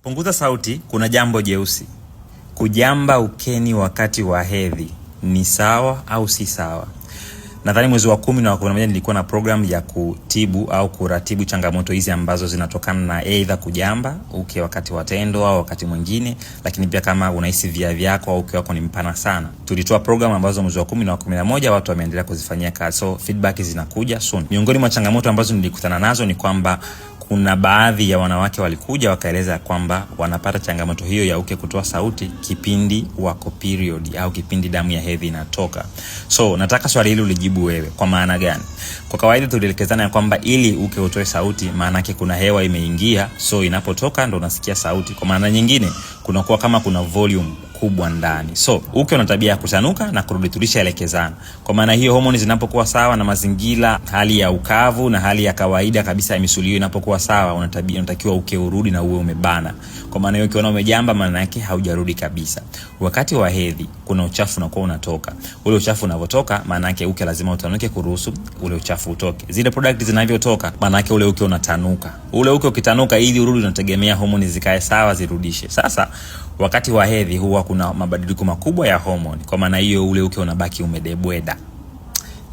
Punguza sauti, kuna jambo jeusi. Kujamba ukeni wakati wa hedhi ni sawa au si sawa? Nadhani mwezi wa 10 na wa 11 nilikuwa na program ya kutibu au kuratibu changamoto hizi ambazo zinatokana na either kujamba uke wakati wa tendo au wakati mwingine, lakini pia kama unahisi via vyako au uke wako ni mpana sana. Tulitoa program ambazo mwezi wa 10 na wa 11 watu wameendelea kuzifanyia kazi. So feedback zinakuja soon. Miongoni mwa changamoto ambazo nilikutana nazo ni kwamba kuna baadhi ya wanawake walikuja wakaeleza kwamba wanapata changamoto hiyo ya uke kutoa sauti kipindi wako period au kipindi damu ya hedhi inatoka. So nataka swali hili ulijibu wewe. Kwa maana gani? Kwa kawaida tulielekezana ya kwamba ili uke utoe sauti maana yake kuna hewa imeingia, so inapotoka ndo unasikia sauti. Kwa maana nyingine kunakuwa kama kuna volume kubwa ndani. So uke una tabia ya kutanuka na kurudi, tulishaelekezana. Kwa maana hiyo homoni zinapokuwa sawa na mazingira, hali ya ukavu na hali ya kawaida kabisa ya misuli inapokuwa sawa, unatakiwa uke urudi na uwe umebana. Kwa maana hiyo ukiona umejamba maana yake haujarudi kabisa. Wakati wa hedhi kuna uchafu unakuwa unatoka. Ule uchafu unavotoka maana yake uke lazima utanuke kuruhusu ule uchafu utoke. Zile product zinavyotoka maana yake ule uke unatanuka. Ule uke ukitanuka ili urudi unategemea homoni zikae sawa zirudishe. Sasa wakati wa hedhi huwa kuna mabadiliko makubwa ya homoni. Kwa maana hiyo ule uke unabaki umedebweda.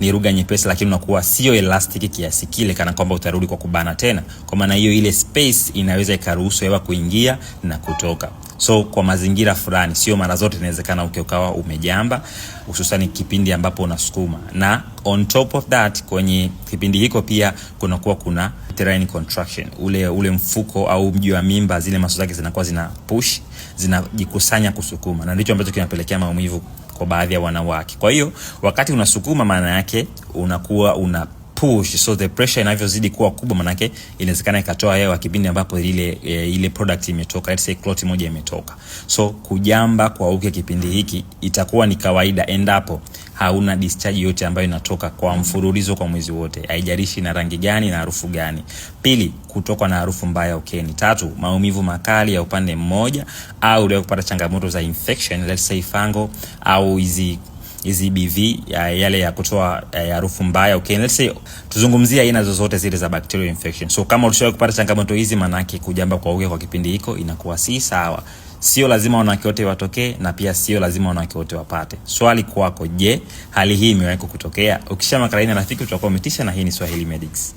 Ni lugha nyepesi lakini unakuwa sio elastic kiasi kile kana kwamba utarudi kwa kubana tena. Kwa maana hiyo ile space inaweza ikaruhusu hewa kuingia na kutoka. So kwa mazingira fulani, sio mara zote inawezekana uke ukawa umejamba, hususan kipindi ambapo unasukuma. Na on top of that, kwenye kipindi hiko pia kunakuwa kuna uterine contraction. Ule mfuko au mji wa mimba, zile maso zake zinakuwa zina push, zinajikusanya kusukuma. Na ndicho ambacho kinapelekea maumivu kwa baadhi ya wanawake. Kwa hiyo wakati unasukuma maana yake unakuwa una push, so the pressure inavyozidi kuwa kubwa maana yake inawezekana ikatoa hewa kipindi ambapo ile product imetoka, let's say clot moja imetoka. So kujamba kwa uke kipindi hiki itakuwa ni kawaida endapo hauna discharge yote ambayo inatoka kwa mfululizo kwa mwezi wote, haijalishi na rangi gani na harufu gani. Pili, kutoka na harufu mbaya ukeni. Tatu, maumivu makali ya upande mmoja au leo kupata changamoto za infection, let's say fungal au hizi BV yale ya kutoa harufu mbaya ukeni. Let's say tuzungumzia aina zozote zile za bacterial infection. So kama ulishawahi kupata changamoto hizi maana yake kujamba kwa uke kwa kipindi hiko inakuwa si sawa. Sio lazima wanawake wote watokee na pia sio lazima wanawake wote wapate. Swali kwako, je, hali hii imewahi kutokea? Ukisha makala hii na rafiki utakuwa umetisha, na hii ni Swahili Medics.